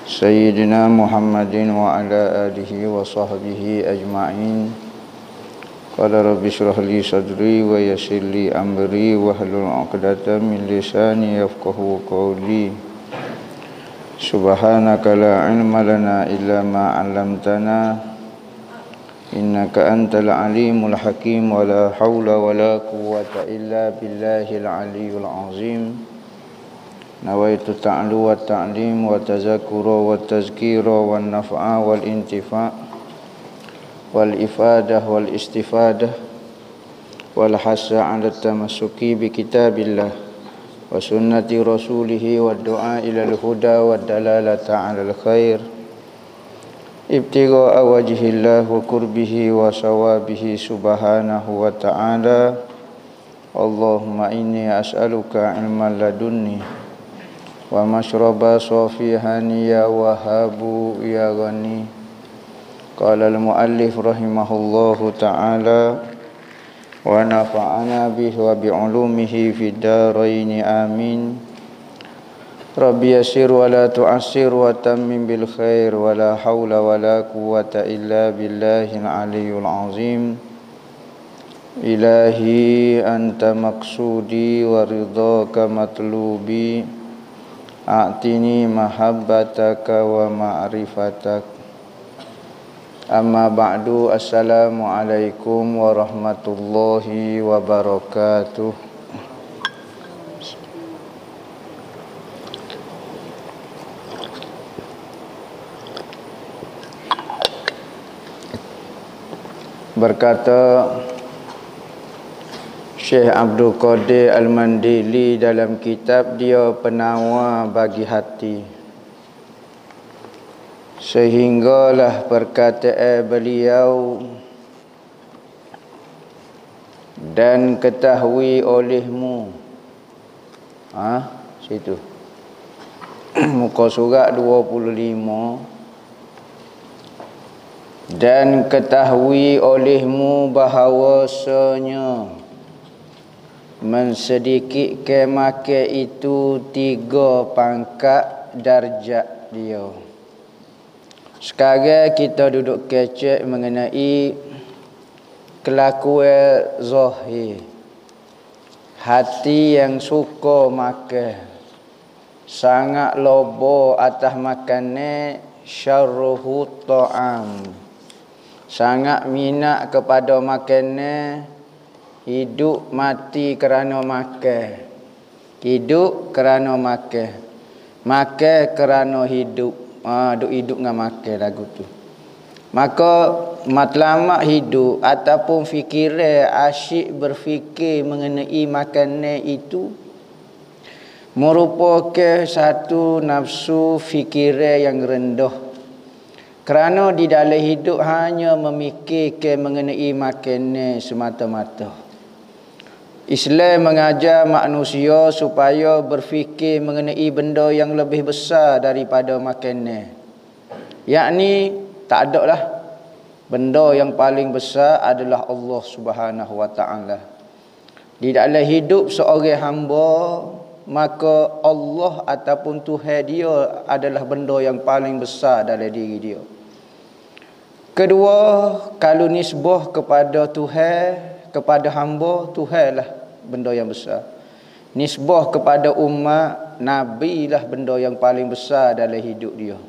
Sayyidina Muhammadin wa ala alihi wa sahbihi ajma'in. Qala rabbi shrah li sadri wa yassir li amri wa hlul 'uqdatam min lisani yafqahu qawli. Subhanaka la ilma lana illa ma 'allamtana innaka antal alimul hakim wa la haula wa la quwwata illa billahil aliyyil azim. Nawaitu ta'lu wa ta'lim wa tazakura wa tazkira wa naf'a wal intifa' wal ifadah wal istifadah wal hasa 'ala tamassuki bi kitabillah wa sunnati rasulih wa du'a ila al-huda wa dalalata 'ala al-khair ibtigha'a wajhillah wa qurbihi wa sawabihi subhanahu wa ta'ala. Allahumma inni as'aluka ilman ladunni wa mashraba safihan ya wahabu ya ghani. Qala al-muallif rahimahullahu ta'ala wa nafa'ana bihi wa bi'ulumihi fid dharain amin. Rabbi yassir wa la tu'assir wa tammim bil khair wa la hawla wa la quwwata illa billahil aliyyil azim. Ilahi anta maqsudi wa ridhaka matlubi. A'tini mahabbataka wa ma'rifatak. Amma ba'du. Assalamualaikum warahmatullahi wabarakatuh. Berkata Syekh Abdul Qadir Al-Mandili dalam kitab dia Penawar bagi Hati, sehinggalah perkataan beliau, dan ketahui olehmu, situ muka surat 25, dan ketahui olehmu bahawasanya mensedikitkan makan itu 3 pangkat darjat dia. Sekarang kita duduk kecek mengenai kelakuan zahir. Hati yang suka makan, sangat lobo atas makanan, syarruhu ta'am, sangat minat kepada makanan, hidup mati kerana makan, hidup kerana makan, makan kerana hidup. Duk hidup dengan makan lagu tu. Maka matlamat hidup ataupun fikiran asyik berfikir mengenai makanan itu merupakan satu nafsu fikiran yang rendah. Kerana di dalam hidup hanya memikirkan mengenai makanan semata-mata. Islam mengajar manusia supaya berfikir mengenai benda yang lebih besar daripada makanan. Yakni tak ada lah, benda yang paling besar adalah Allah Subhanahu wa ta'ala. Di dalam hidup seorang hamba, maka Allah ataupun Tuhan dia adalah benda yang paling besar dalam diri dia. Kedua, kalau nisbah kepada Tuhan, kepada hamba, Tuhan lah benda yang besar. Nisbah kepada umat, Nabi lah benda yang paling besar dalam hidup dia.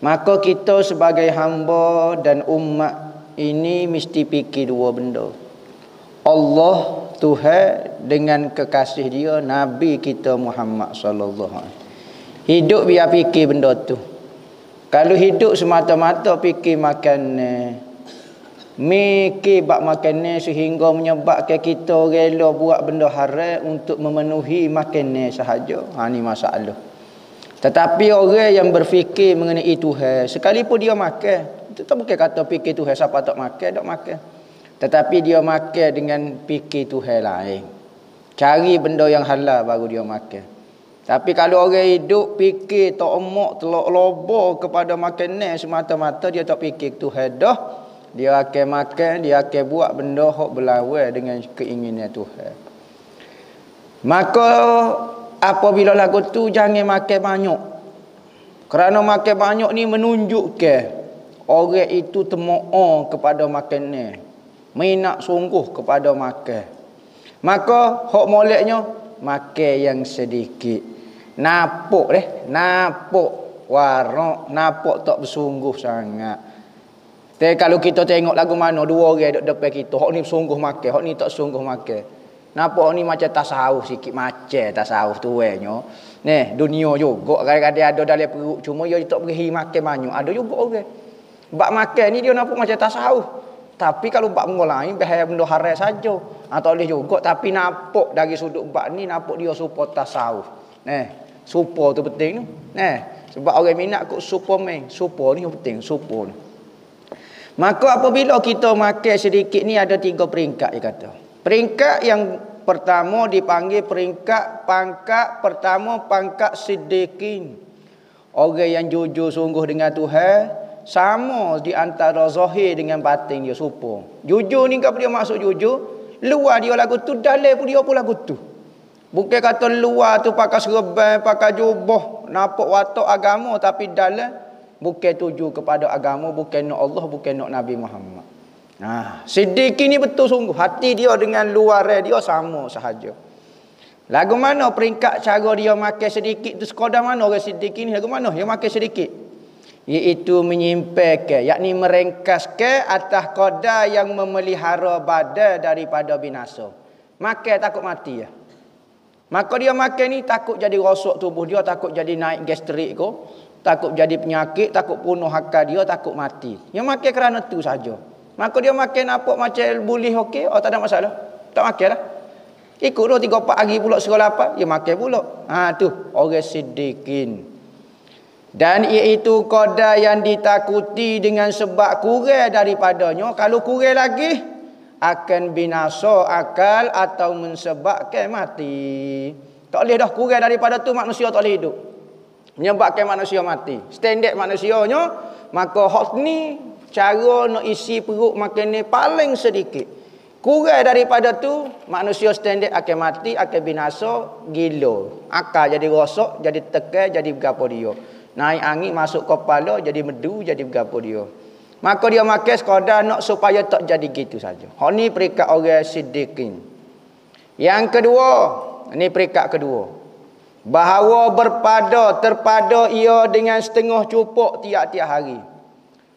Maka kita sebagai hamba dan umat ini mesti fikir 2 benda. Allah, Tuhan, dengan kekasih dia Nabi kita Muhammad sallallahu alaihi wasallam. Hidup biar fikir benda tu. Kalau hidup semata-mata fikir makanan, mikir bab makanan sehingga menyebabkan kita rela buat benda haram untuk memenuhi makanan sahaja, ni masalah. Tetapi orang yang berfikir mengenai Tuhan, sekalipun dia makan, itu tak bukan kata fikir Tuhan siapa tak makan, tak makan. Tetapi dia makan dengan fikir Tuhan lain. Cari benda yang halal baru dia makan. Tapi kalau orang hidup fikir tak emak, telok lobo kepada makanan semata-mata, dia tak fikir Tuhan dah, dia akan makan, dia akan buat benda hak berlawan dengan keinginan Tuhan. Maka apabila lagu tu jangan makan banyak. Kerana makan banyak ni menunjukkan orang itu temo'o kepada makannya. Minat sungguh kepada makan. Maka hak moleknya makan yang sedikit. Napuk warak, napuk tak bersungguh sangat. Tapi kalau kita tengok lagu mana dua orang duduk depan kita, hak ni sungguh makan, hak ni tak sungguh makan. Nampak ni macam tasawuf sikit, macam tasawuf tuanya. Ni dunia juga kadang-kadang ada dalam perut, cuma dia tak beri makan banyak. Ada juga orang. Bab makan ni dia nampak macam tasawuf. Tapi kalau bab benda lain bahaya benda haram saja. Tak boleh juga, tapi nampak dari sudut bab ni nampak dia supaya tasawuf. Supo tu penting tu. Sebab orang minat kok Superman. Supo ni penting, supo ni. Maka apabila kita makan sedikit ni ada 3 peringkat dia kata. Peringkat yang pertama dipanggil peringkat pangkat pertama, pangkat siddiqin. Orang yang jujur sungguh dengan Tuhan, sama di antara zahir dengan batin dia serupa. Jujur ni apa dia maksud jujur? Luar dia lagu tu, dalam pun dia pun lagu tu. Bukan kata luar tu pakai serban, pakai jubah, nampak watak agama, tapi dalam bukan tuju kepada agama, bukan nak Allah, bukan nak Nabi Muhammad. Siddiq ni betul sungguh. Hati dia dengan luar dia sama sahaja. Lagu mana peringkat cara dia makan sedikit tu, sekadar mana orang siddiq ni, lagu mana dia makan sedikit? Iaitu menyimpangkan, yakni merengkaskan atas qadar yang memelihara badan daripada binasa. Makan takut mati ya. Maka dia makan ni takut jadi rosak tubuh dia, takut jadi naik gastrik ko, takut jadi penyakit, takut punuh akal dia, takut mati. Dia makan kerana tu saja. Maka dia makan apa macam boleh okey, tak ada masalah. Tak makan lah. Ikut 2-3-4 hari pula sekolah apa, dia makan pula. Tu orang siddiqin. Dan iaitu qadar yang ditakuti dengan sebab kurang daripadanya. Kalau kurang lagi akan binasa akal atau mensebabkan mati. Tak boleh dah kurang daripada tu, manusia tak boleh hidup. Menyebabkan manusia mati. Standard manusianya, maka hak ni cara nak isi perut makan ni paling sedikit. Kurang daripada tu, manusia standard akan mati, akan binasa, gila. Akal jadi rosak, jadi tekan, jadi berapa dia. Naik angin masuk kepala, jadi medu, jadi berapa dia. Maka dia makan sekadar nak supaya tak jadi gitu saja. Hak ni peringkat orang siddiqin. Yang kedua, ni peringkat kedua. Bahawa terpada ia dengan setengah cupuk tiap-tiap hari.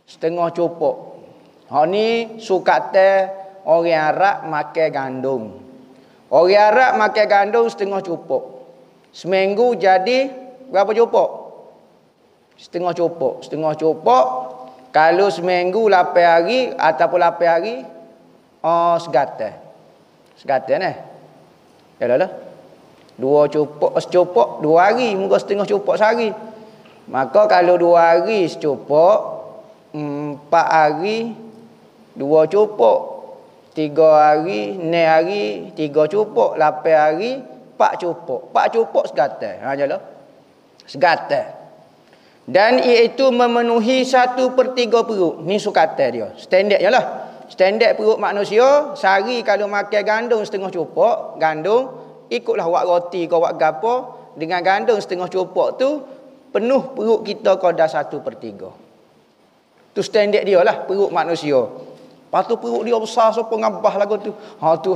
Setengah cupuk. Hak ni sukatan orang Arab makan gandum. Orang Arab makan gandum setengah cupuk. Seminggu jadi berapa cupuk? Setengah cupuk. Setengah cupuk. Kalau seminggu 8 hari ataupun 8 hari, segatan. Segatan Ya lah. 2 cupuk, secupuk 2 hari, muka setengah cupuk sehari. Maka kalau 2 hari secupuk, 4 hari 2 cupuk, 3 hari 6 hari 3 cupuk, 8 hari 4 cupuk. 4 cupuk segatan. Jelah. Segatan. Dan iaitu memenuhi 1/3 perut. Ni sukatan dia. Standard je lah. Standard perut manusia, sehari kalau makan gandum setengah cupuk, gandum, ikutlah wak roti ke wak gapo, dengan gandum setengah cupuk tu, penuh perut kita kadar 1/3. Tu standard dia lah, perut manusia. Lepas tu perut dia besar, siapa ngabah lagu tu. Tu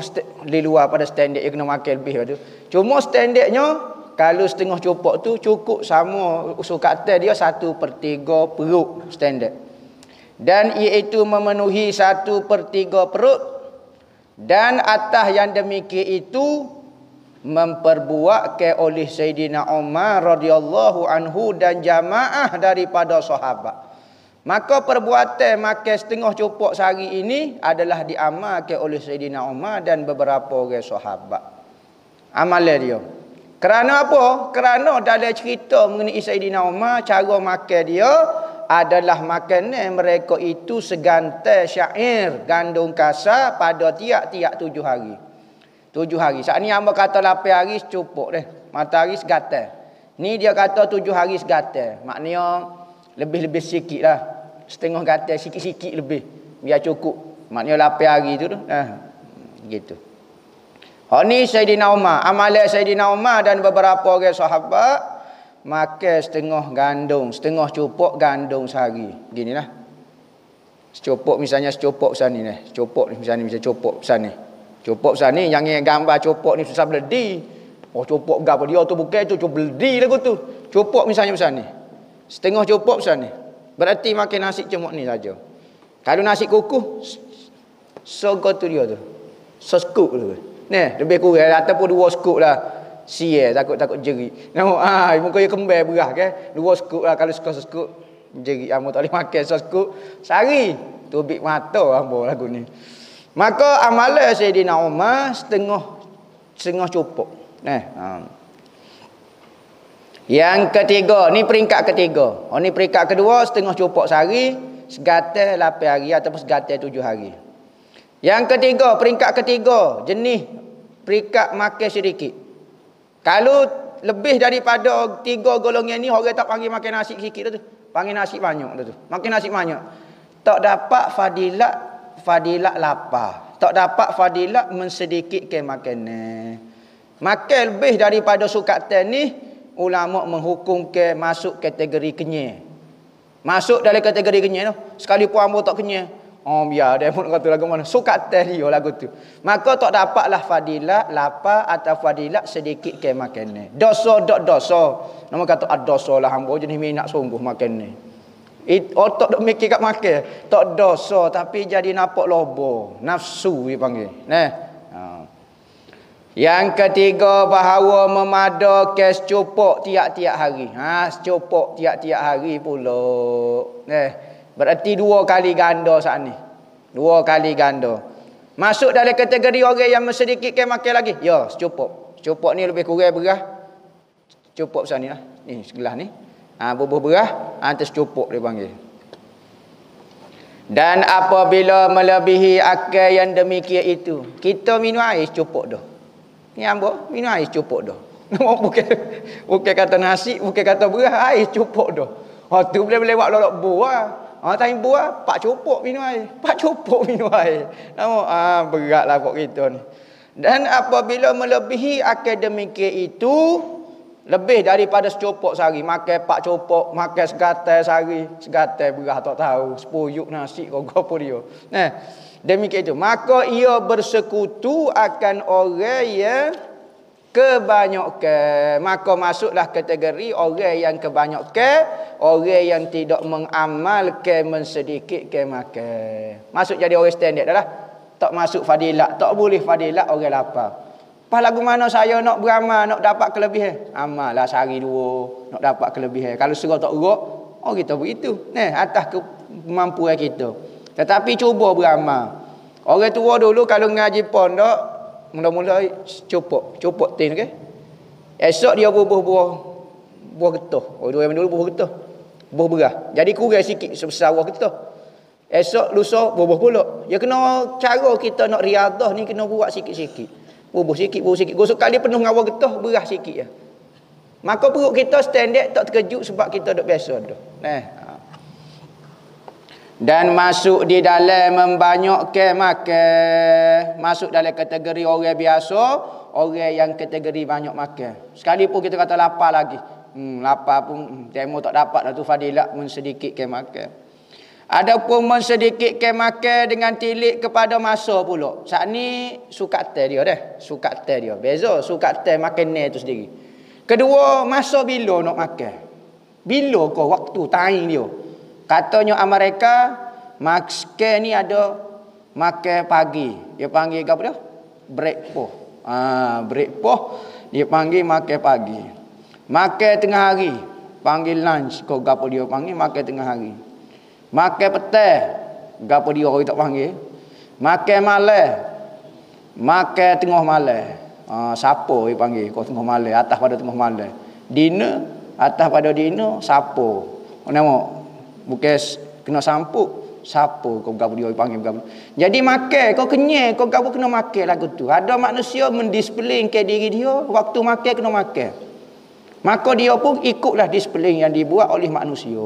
di luar pada standard, dia kena makan lebih tu. Cuma standardnya, kalau setengah cupuk tu cukup sama sukatan dia 1/3 perut standard. Dan iaitu memenuhi 1/3 perut. Dan atas yang demikian itu memperbuatkan oleh Sayyidina Umar radhiyallahu anhu dan jamaah daripada sahabat. Maka perbuatan makan setengah cupuk sehari ini adalah diamalkan oleh Sayyidina Umar dan beberapa orang sahabat. Amalan dia. Kerana apa? Kerana dalam cerita mengenai Sayyidina Umar, cara makan dia adalah makanan mereka itu segantai syair, gandum kasar pada tiap-tiap 7 hari. 7 hari. Saat ni hamba kata 8 hari secupuk deh. Matahari segatai. Ni dia kata 7 hari segatai. Maknanya lebih-lebih sikit lah. Setengah gatai, sikit-sikit lebih. Biar cukup. Maknanya 8 hari tu tu. Gitu. Ni Sayyidina Umar, amalan Sayyidina Umar dan beberapa orang sahabat makan setengah gandum, setengah cupuk gandum sehari. Ginilah. Secupuk misalnya secupuk besar ni. Secupuk misalnya cupuk besar ni. Cupuk besar ni yang gambar cupuk ni susah beledi. Oh cupuk gapo dia tu bukan tu cupuk beledi lagu tu. Cupuk misalnya besar ni. Setengah cupuk besar ni. Berarti makan nasi cemuk ni saja. Kalau nasi kukuh sogo tu dia tu. Seskuk tu. Ni lebih kurang ataupun 2 skop lah. Sia takut jeri. Nampak muka dia kembang berah ke. 2 skop lah kalau skop jeri ambo tak boleh makan skop sehari. Tu big mata ambo lagu ni. Maka amalan Sayyidina Umar setengah cupuk. Yang ketiga, ni peringkat ketiga. Ni peringkat kedua setengah cupuk sehari, segatal 8 hari ataupun segatal 7 hari. Yang ketiga, peringkat ketiga, jenis peringkat makan sedikit. Kalau lebih daripada 3 golongan ni, orang tak panggil makan nasi sikit tu. Panggil nasi banyak tu. Makan nasi banyak. Tak dapat fadilat lapar. Tak dapat fadilat mensedikitkan makanan. Makan lebih daripada sukatan ni, ulama menghukumkan masuk kategori kenyang. Masuk dalam kategori kenyang tu. Sekalipun ambo tak kenyang. Biar dia pun kata lagu mana. Sukatan dia lagu tu. Maka tak dapatlah fadilat lapar atau fadilat sedikitkan makanan. Dosa. Nama kata dosa lah ambo jenis minat sungguh makanan. Otak dok mikir kat makan. Tak dosa tapi jadi nampak lobo. Nafsu dipanggil. Yang ketiga, bahawa memadakan secupuk tiap-tiap hari. Secupuk tiap-tiap hari pula. Berarti 2 kali ganda saat ni. 2 kali ganda. Masuk dalam kategori orang yang sedikitkan makan lagi. Ya, secupuk. Secupuk ni lebih kurang berah. Cupuk besar ni lah. Ni segelas ni. Bubuh berah, atas cupuk dia panggil. Dan apabila melebihi akal yang demikian itu, kita minum air cupuk dah. Ni ambo minum air cupuk dah. Bukan kata nasi, bukan kata berah, air cupuk dah. Tu boleh buat lolok buah. Time buah, 4 cupuk minum air. 4 cupuk minum air. Nampak beratlah kok kita ni. Dan apabila melebihi akal demikian itu, lebih daripada secupuk sehari, makan 4 cupuk, makan segatal sehari, segatal berah tak tahu, sepuyuk nasi kau apa dia. Demikian itu, maka ia bersekutu akan orang yang kebanyakan. Maka masuklah kategori orang yang kebanyakan, orang yang tidak mengamalkan mensedikitkan makan. Masuk jadi orang standard dah lah. Tak masuk fadilat, tak boleh fadilat orang lapar. Pas lagu mana saya nak beramal, nak dapat kelebihan. Amal lah sehari 2, nak dapat kelebihan. Kalau serah tak urut, kita begitu. Atas kemampuan kita. Tetapi cuba beramal. Orang tua dulu kalau ngaji pondok, mula-mula cupuk tin, okey. Esok dia buah getah. Orang dulu buah getah. Buah berah. Jadi kurang sikit sebesar buah getah. Esok lusa buah pula. Ya kena cara kita nak riadah ni kena buat sikit-sikit. Bubuh sikit. Gosok kali penuh ngawal getah, berah sikit je. Maka perut kita standard tak terkejut sebab kita duk biasa dah. Dan masuk di dalam membanyakkan makan. Masuk dalam kategori orang biasa, orang yang kategori banyak makan. Sekalipun kita kata lapar lagi. Lapar pun demo tak dapat dah tu fadilat mensedikitkan makan. Adapun mensedikitkan makan dengan tilik kepada masa pula. Saat ni sukatan dia dah. Sukatan dia. Beza sukatan makanan tu sendiri. Kedua, masa bila nak makan. Bila kau waktu time dia. Katanya Amerika, makan ni ada makan pagi. Dia panggil apa dia? Breakfast. Breakfast dia panggil makan pagi. Makan tengah hari, panggil lunch. Kau gapo dia panggil makan tengah hari. Makan petang, gapo dia orang tak panggil. Makan malam, makan tengah malam. Siapa dia panggil kau tengah malam, atas pada tengah malam. Dinner, atas pada dinner, siapa? Nama bukan kena sampuk, siapa kau gapo dia panggil gapo. Jadi makan, kau kenyang, kau gapo kena makan lagu tu. Ada manusia mendisplay ke diri dia, waktu makan kena makan. Maka dia pun ikutlah disiplin yang dibuat oleh manusia.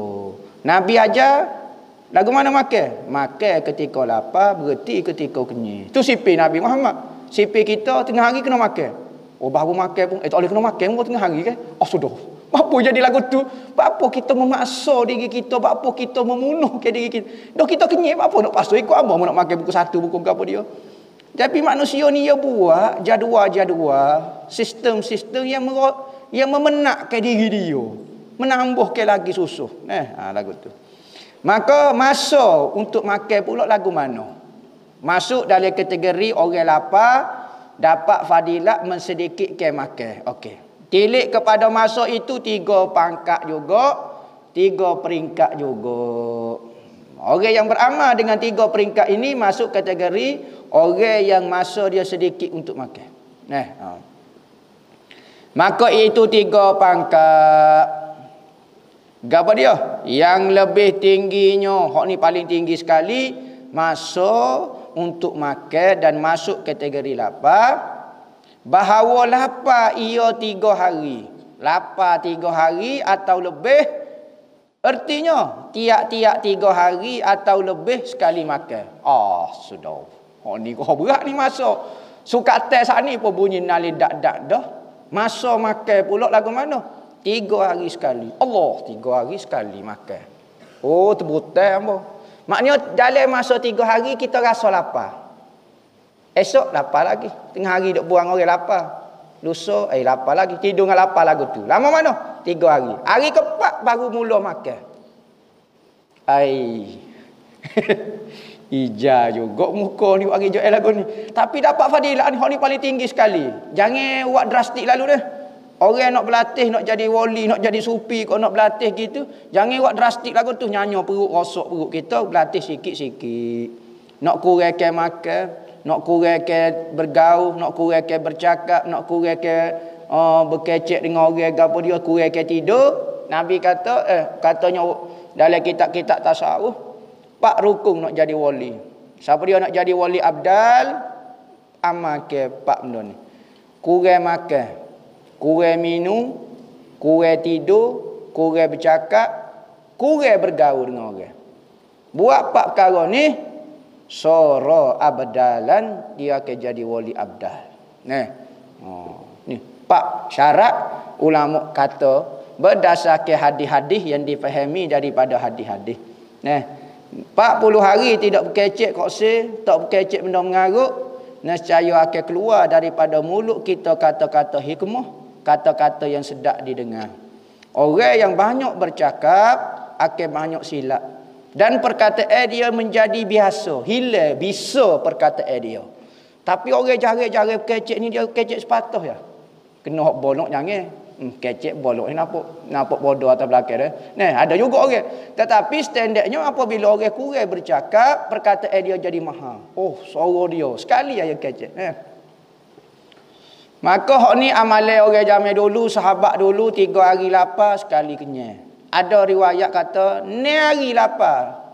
Nabi ajar lagu mana makan? Makan ketika lapar, berhenti ketika kenyang. Itu sifat Nabi Muhammad. Sipir kita tengah hari kena makan. Oh baru makan pun tak boleh kena makan pun tengah hari kan. Oh sudah. Apa jadi lagu tu? Apa kita memaksa diri kita, apa kita membunuh ke diri kita. Dah kita kenyap apa nak pasal ikut apa nak makan buku satu buku apa dia. Tapi manusia ni dia buat jadual-jadual, sistem-sistem yang memenakkan diri dia, menambahkan lagi susuh. Lagu tu. Maka masa untuk makan pula lagu mana? Masuk dalam kategori orang lapar dapat fadilat mensedikitkan makan. Okey. Tilik kepada masa itu 3 pangkat juga, 3 peringkat juga. Orang yang beramal dengan 3 peringkat ini masuk kategori orang yang masa dia sedikit untuk makan. Maka itu 3 pangkat. Apa dia? Yang lebih tingginya, hak ni paling tinggi sekali, masa untuk makan dan masuk kategori lapar. Bahawa lapar ia 3 hari. Lapar 3 hari atau lebih. Artinya tiap-tiap 3 hari atau lebih sekali makan. Sudah. Oh ni kau berat ni masa. Suka tes saat ni pun bunyi nali dak-dak dah. Masa makan pula lagu mana? 3 hari sekali. Allah, 3 hari sekali makan. Oh terbutai apa? Maknanya dalam masa 3 hari kita rasa lapar. Esok lapar lagi. Tengah hari duk buang orang lapar. Lusa lapar lagi. Tidur dengan lapar lagu tu. Lama mana? 3 hari. Hari ke-4 baru mula makan. Ija juga muka ni hari Joel lagu ni. Tapi dapat fadilah ni. Hak ni paling tinggi sekali. Jangan buat drastik lalu dah. Orang nak berlatih, nak jadi wali, nak jadi supi, kau nak berlatih gitu. Jangan buat drastik lagu tu. Nyanyi perut, rosak perut kita. Berlatih sikit-sikit. Nak kurangkan makan. Nak kurangkan bergaul, nak kurangkan bercakap, nak kurangkan berkecek dengan orang apa dia, kurangkan tidur. Nabi kata katanya dalam kitab-kitab tasawuf 4 rukun nak jadi wali. Siapa dia nak jadi wali abdal, amal ke 4 benda ni. Kurang makan, kurang minum, kurang tidur, kurang bercakap, kurang bergaul dengan orang. Buat 4 perkara ni, soro abdalan, dia akan jadi wali abdal. Ni 4 syarat ulama kata berdasarkan hadis-hadis yang difahami daripada hadis-hadis. 40 hari tidak berkecek kokse, tak berkecek benda mengarut, nescaya akan keluar daripada mulut kita kata-kata hikmah, kata-kata yang sedap didengar. Orang yang banyak bercakap akan banyak silap. Dan perkataan dia menjadi biasa. Hilang bisa perkataan dia. Tapi orang jarang-jarang kecek ni dia kecek sepatah ya. Kena hok bolok jangan. Kecek bolok ni nampak bodoh atas belakang dah. Ada juga orang. Tetapi standardnya apabila orang kurang bercakap, perkataan dia jadi mahal. Oh, suara dia sekali aja kecek. Maka hok ni amalan orang zaman dulu, sahabat dulu 3 hari lapar sekali kenyang. Ada riwayat kata, ni hari lapar.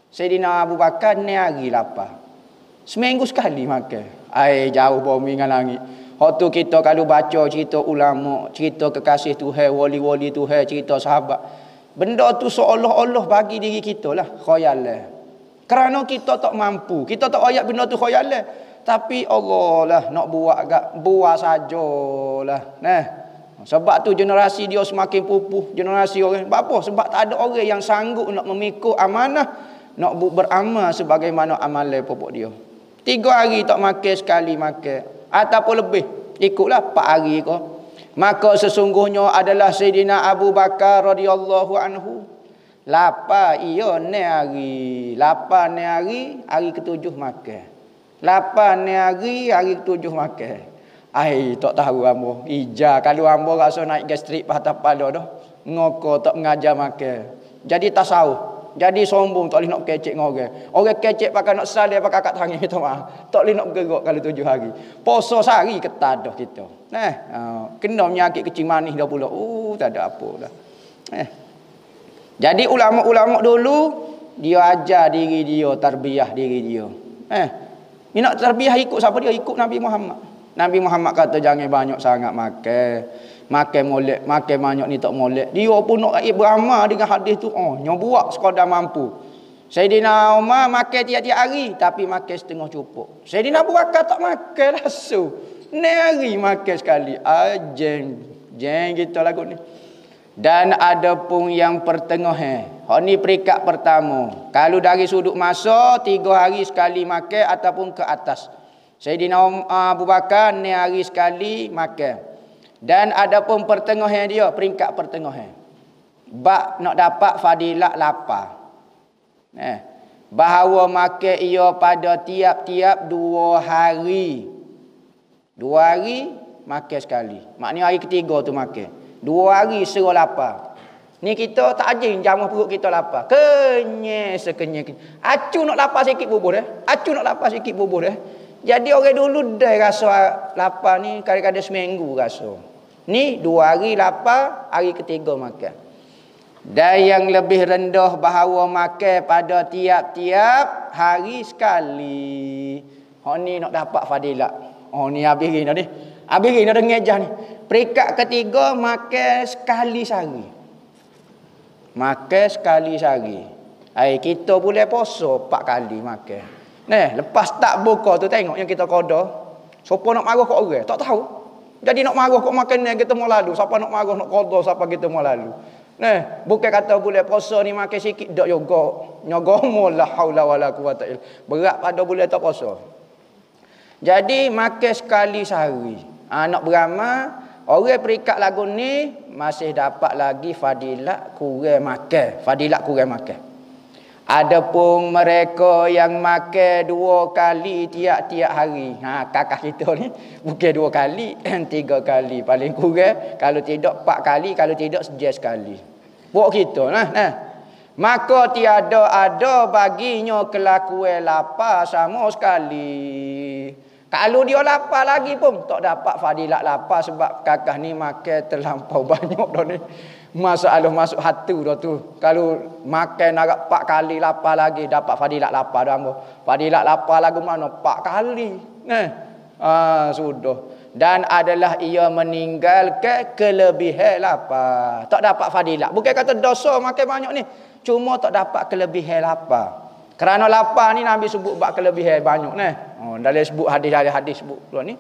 Sayyidina Abu Bakar ni hari lapar. Seminggu sekali makan. Jauh bumi dengan langit. Waktu kita kalau baca cerita ulama, cerita kekasih Tuhan, wali-wali Tuhan, cerita sahabat. Benda tu seolah-olah bagi diri kita lah. Khayalan. Kerana kita tak mampu. Kita tak ayat benda tu khayalan. Tapi Allah lah nak buat sajalah. Sebab tu generasi dia semakin pupuh. Generasi orang. Apa? Sebab tak ada orang yang sanggup nak memikul amanah. Nak beramal sebagaimana amalan pokok dia. 3 hari tak makan, sekali makan. Ataupun lebih. Ikutlah 4 hari ke. Maka sesungguhnya adalah Sayyidina Abu Bakar radhiyallahu anhu. Lapar ia ni hari. Lapar ni hari. Hari ke-7 makan. Lapar ni hari. Hari ke-7 makan. Tak tahu hamba. Ija kalau hamba rasa naik gastrik patah kepala dah. Ngoko tak mengajar makan. Jadi tasawuf. Jadi sombong, tak boleh nak kecek dengan orang. Orang kecek pakai nak salih, pakai kat tangan minta maaf. Tak boleh nak bergerak kalau 7 hari. Puasa sehari ketat dah kita. Kena penyakit kecil manis dah pula. Tak ada apa dah. Jadi ulama-ulama dulu dia ajar diri dia, tarbiyah diri dia. Dia nak tarbiyah ikut siapa dia? Ikut Nabi Muhammad. Nabi Muhammad kata jangan banyak sangat makan. Makan molek, makan banyak ni tak molek. Dia pun nak beramal dengan hadis tu. Nyo buat sekadar mampu. Sayyidina Umar makan tiap-tiap hari tapi makan setengah cupuk. Sayyidina Abu Bakar tak makan langsung. Ni hari makan sekali. Jeng kita lagu ni. Dan ada pun yang pertengahan. Hak ni peringkat pertama. Kalau dari sudut masa 3 hari sekali makan ataupun ke atas. Sayyidina Abu Bakar ni hari sekali makan. Dan ada pun pertengahan dia, peringkat pertengahan. Bak nak dapat fadilat lapar. Bahawa makan ia pada tiap-tiap 2 hari. 2 hari makan sekali. Maknanya hari ketiga tu makan. 2 hari serah lapar. Ni kita tak ajin jamah perut kita lapar. Kenyek sekenyek. Acu nak lapar sikit bubur Acu nak lapar sikit bubur Jadi orang dulu dah rasa lapar ni kadang-kadang seminggu rasa. Ni 2 hari lapar, hari ketiga makan. Dan yang lebih rendah bahawa makan pada tiap-tiap hari sekali. Ni nak dapat fadilat. Ni habis ni. Habis ni ada ngejah ni. Peringkat ketiga makan sekali sehari. Makan sekali sehari. Kita boleh puasa 4 kali makan. Lepas tak buka tu tengok yang kita koda. Siapa nak marah kat orang? Tak tahu. Jadi nak marah kat makanan kita mau lalu. Siapa nak marah nak koda siapa kita mau lalu. Bukan kata boleh puasa ni makan sikit dak yoga. Nyogomo la haula wala quwata illa. Berat pada boleh tak puasa. Jadi makan sekali sehari. Nak beramal, orang peringkat lagu ni masih dapat lagi fadilat kurang makan. Fadilat kurang makan. Adapun mereka yang makan 2 kali tiap-tiap hari. Kakak kita ni bukan 2 kali, 3 kali paling kurang. Kalau tidak 4 kali, kalau tidak sejam sekali. Buat kita Maka tiada ada baginya kelakuan lapar sama sekali. Kalau dia lapar lagi pun tak dapat fadilat lapar sebab kakak ni makan terlampau banyak dah ni. Masalah masuk hati dah tu. Kalau makan agak 4 kali lapar lagi dapat fadilat lapar dah. Fadilat lapar lagu mana 4 kali. Sudah. Dan adalah ia meninggalkan kelebihan lapar. Tak dapat fadilat. Bukan kata dosa makan banyak ni. Cuma tak dapat kelebihan lapar. Kerana lapar ni Nabi sebut bab kelebihan banyak ni. Dalam sebut hadis sebut pula ni.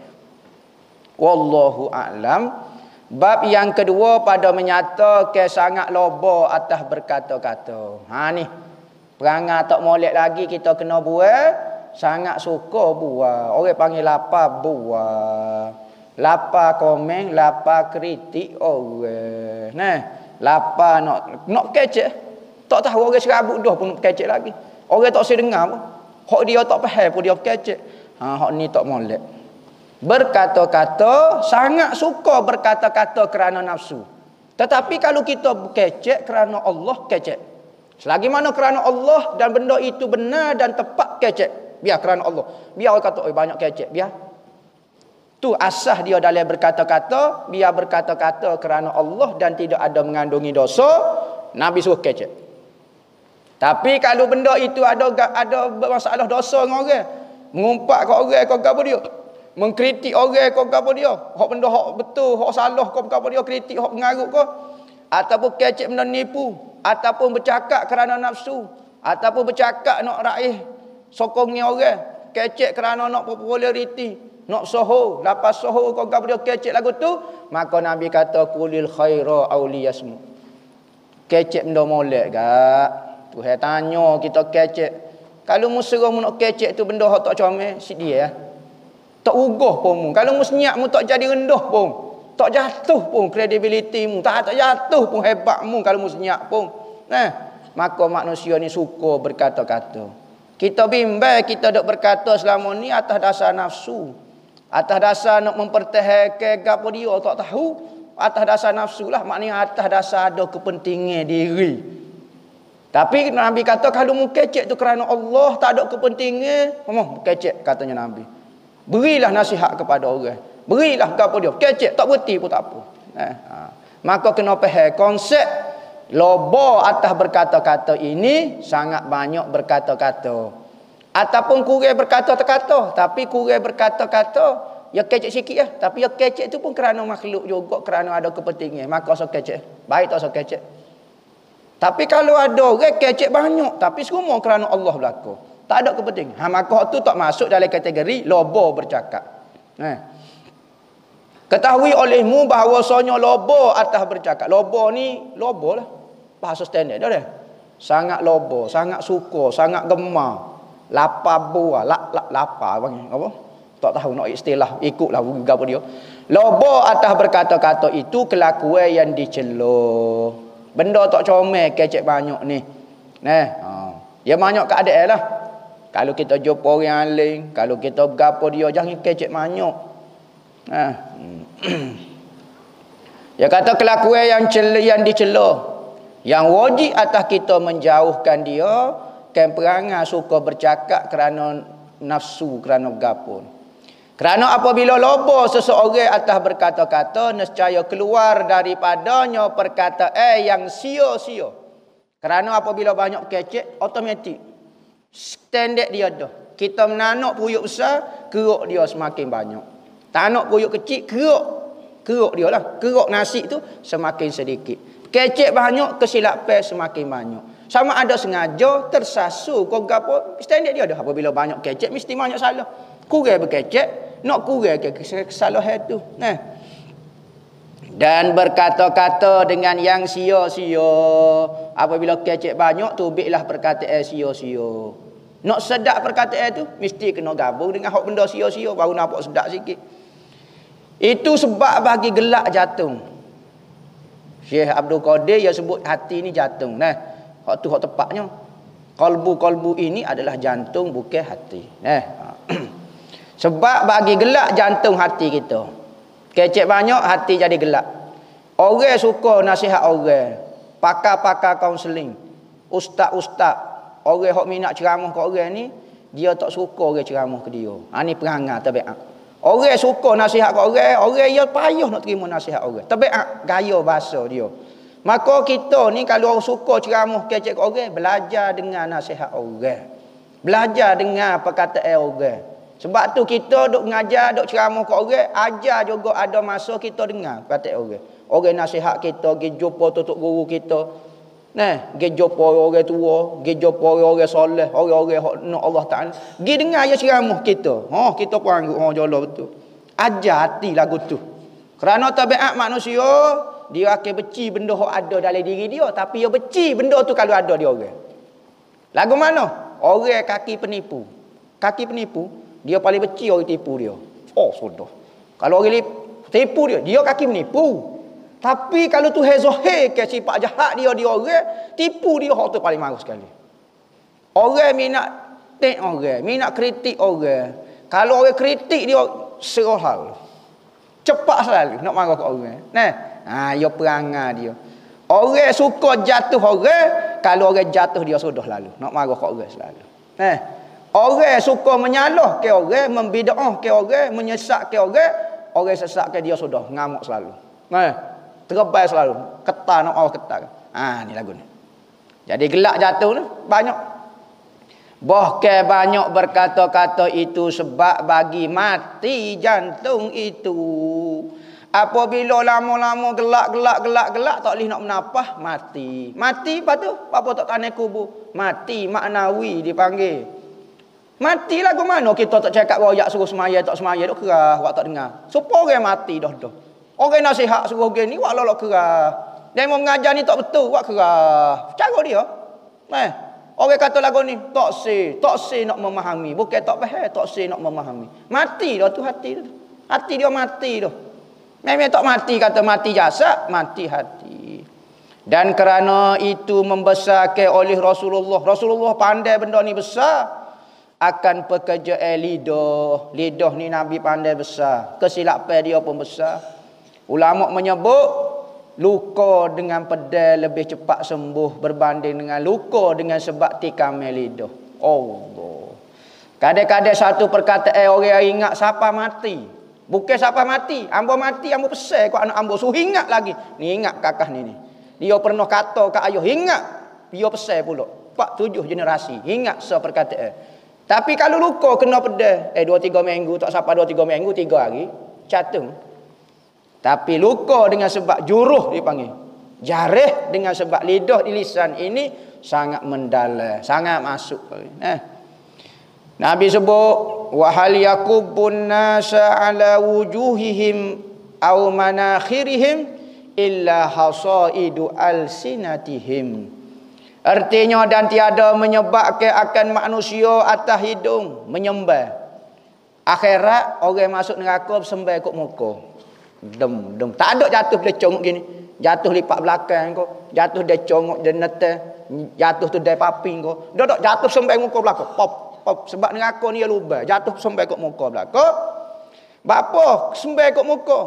Wallahu a'lam. Bab yang kedua pada menyatakan sangat loba atas berkata-kata. Ni. Perangai tak molek lagi kita kena buat. Sangat suka buat. Orang panggil lapar buat. Lapar komen, lapar kritik orang. Lapar nak kecek. Tak tahu orang serabut dah pun kecek lagi. Orang tak sedengar pun. Hak dia tak faham pun dia kecek. Hak ni tak molek. Berkata-kata, sangat suka berkata-kata kerana nafsu. Tetapi kalau kita kecek kerana Allah, kecek. Selagi mana kerana Allah dan benda itu benar dan tepat, kecek. Biar kerana Allah. Biar orang kata, banyak kecek. Biar. Tu asah dia dalam berkata-kata. Biar berkata-kata kerana Allah dan tidak ada mengandungi dosa. Nabi suruh kecek. Tapi kalau benda itu ada masalah dosa dengan orang. Mengumpat ke orang ke apa dia. Mengkritik orang ke apa dia. Hak benda hak betul, hak salah ke apa dia. Kritik hak pengarut ke. Ataupun kecek benda nipu. Ataupun bercakap kerana nafsu. Ataupun bercakap nak raih sokongnya orang. Kecek kerana nak populariti. Nak soho. Lepas soho ke apa dia kecek lagu tu. Maka Nabi kata kulil khaira awliyasmu. Kecek benda molek gak. Tuhan tanya kita kecek. Kalau musra mu nak kecek tu benda hak tak comel, si dia. Tak ugah pun mu. Kalau mu senyap mu tak jadi rendah pun. Tak jatuh pun kredibiliti mu. Tak jatuh pun hebat mu kalau mu senyap pun. Maka manusia ni suka berkata-kata. Kita bimbang kita dok berkata selama ni atas dasar nafsu. Atas dasar nak mempertahankan gapo dia tak tahu. Atas dasar nafsu lah. Maknanya atas dasar ada kepentingan diri. Tapi Nabi kata kalau mu kecek tu kerana Allah tak ada kepentingan, kecek katanya Nabi. Berilah nasihat kepada orang. Berilah gapo dia. Kecek tak berhenti pun tak apa. Maka kena faham konsep loba atas berkata-kata ini sangat banyak berkata-kata. Ataupun kurang berkata-kata, tapi kurang berkata-kata ya kecek sikit lah. Tapi ya kecek tu pun kerana makhluk juga, kerana ada kepentingan. Maka so kecek. Baik tak so kecek. Tapi kalau ada orang kecek banyak tapi semua kerana Allah berlaku, tak ada kepentingan. Maka tu tak masuk dalam kategori lobo bercakap. Ketahui olehmu bahawasanya lobo atas bercakap. Lobo ni lobo lah. Bahasa standard dah. Sangat lobo, sangat suka, sangat gemar. Lapar buah, lapar apa? Tak tahu nak istilah, ikutlah gapo dia. Lobo atas berkata-kata itu kelakuan yang dicela. Benda tak comel kecek banyak ni. Dia banyak keadaan lah. Kalau kita jumpa orang lain, kalau kita gapo dia jangan kecek banyak. Dia kata kelakuan yang dicela. Yang wajib atas kita menjauhkan dia kan perangai suka bercakap kerana nafsu, kerana gapo. Kerana apabila lobo seseorang atas berkata-kata, nescaya keluar daripadanya perkataan yang sia-sia. Kerana apabila banyak kecek, automatik standard dia dah. Kita menanak puyuk besar, keruk dia semakin banyak. Tanak puyuk kecil, keruk dia lah. Keruk nasi tu semakin sedikit. Kecek banyak, kesilapan semakin banyak. Sama ada sengaja, tersasu, kau gapo, standard dia dah. Apabila banyak kecek, mesti banyak salah. Kurang berkecek, nak kurang kesalahan tu. Dan berkata-kata dengan yang sia-sia. Apabila kecek banyak, tubiklah perkataan sia-sia. Nak sedap perkataan tu, mesti kena gabung dengan hak benda sia-sia, baru nampak sedap sikit. Itu sebab bagi gelak jantung. Syekh Abdul Qadir dia sebut hati ni jantung. Hak tu hak tepatnya. Kalbu ini adalah jantung, bukan hati. Sebab bagi gelak jantung hati kita. Kecek banyak, hati jadi gelak. Orang suka nasihat orang. Pakar-pakar kaunseling. Ustaz-ustaz. Orang yang minat ceramah ke orang ni, dia tak suka orang ceramah ke dia. Ini perangai tabiat. Orang suka nasihat ke orang dia payah nak terima nasihat orang. Tabiat gaya bahasa dia. Maka kita ni kalau suka ceramah kecek ke orang, belajar dengan nasihat orang. Belajar dengan perkataan orang. Sebab tu kita duk ngajar, duk ceramah ke orang, ajar juga ada masa kita dengar perkataan orang. Orang nasihat kita, pergi jumpa tutuk guru kita. Pergi jumpa orang tua, pergi jumpa orang soleh, orang-orang nak Allah Ta'ala. Pergi dengar je ceramah kita. Kita pun anggap jala betul. Ajar hati lagu tu. Kerana tabiat manusia, dia akan benci benda yang ada dalam diri dia, tapi dia benci benda tu kalau ada di orang. Lagu mana? Orang kaki penipu. Kaki penipu, dia paling benci orang tipu dia. Sudah. Kalau orang tipu dia kaki penipu. Tapi kalau tu hezohe ke sifat jahat dia orang, tipu dia hak tu paling marah sekali. Orang minat orang, minat kritik orang. Kalau orang kritik dia serah hal. Cepat selalu nak marah ke orang. Dia perangai dia. Orang suka jatuh orang, kalau orang jatuh dia sudah lalu. Nak marah ke orang selalu. Orang suka menyalah ke orang, membidaah ke orang, menyesak ke orang sesak ke dia sudah ngamuk selalu. Terbaik selalu. Ketar nak marah ketar. Ni lagu ni. Jadi gelak jatuh ni banyak. Bahkan banyak berkata-kata itu sebab bagi mati jantung itu. Apabila lama-lama gelak tak boleh nak menapah, mati. Mati apa tu? Apa tak tanah kubur? Mati maknawi dipanggil. Mati lagu mana kita tak cakap royak suruh semaya tak semaya dok kerah awak tak dengar. Supaya orang mati dah. Orang nasihat suruh gini wak lolok kerah. Dia mau mengajar ni tak betul wak kerah. Cara dia. Orang kata lagu ni tak si nak memahami, bukan tak faham, tak si nak memahami. Mati dah tu hati tu. Hati dia mati dah. Memang tak mati kata mati jasad, mati hati. Dan kerana itu membesarkan oleh Rasulullah. Rasulullah pandai benda ni besar. Akan pekerjaan lidah. Lidah ni Nabi pandai besar. Kesilapan dia pun besar. Ulama menyebut luka dengan pedal lebih cepat sembuh berbanding dengan luka dengan sebab tikamnya lidah. Allah. Kadang-kadang satu perkataan orang ingat siapa mati. Bukan siapa mati. Ambo mati, ambo pesan kat anak ambo. Suruh ingat lagi. Ni ingat kakak ni. Dia pernah kata kat ayah, ingat. Dia pesan pula. 4-7 generasi. Ingat seperkataan. Tapi kalau luka kena pedal. 2-3 minggu. Tak sampai 2-3 minggu, 3 hari. Catung. Tapi luka dengan sebab juruh dipanggil. Jarih dengan sebab lidah di lisan ini sangat mendalam, sangat masuk. Nabi sebut wa hal yakubun nasa ala wujuhihim aw manakhirihim illa hasaidu alsinatihim. Artinya dan tiada menyebabkan akan manusia atas hidung menyembah. Akhirat orang masuk neraka sembah ikut muka. Dem. Tak ada jatuh dia congok gini. Jatuh lipat belakang kau, jatuh dia congok dia nete, jatuh tu dia paping kau. Dok jatuh sembah muka belakang. Pop. Sebab neraka ni lubang. Jatuh sembah ikut muka belakang. Bapa sembah ikut muka.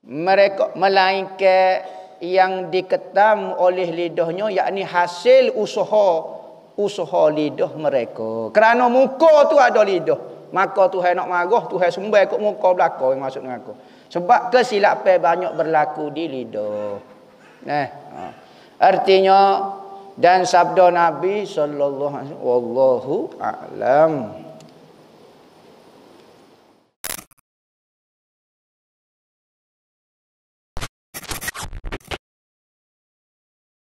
Mereka melainkan yang diketam oleh lidahnya, yakni hasil usaha lidah mereka. Kerana muka tu ada lidah, maka Tuhan nak marah, Tuhan sembah ikut muka belakang yang masuk neraka. Sebab kesilapan banyak berlaku di lidah. Artinya dan sabda Nabi sallallahu alaihi wasallam, wallahu a'lam.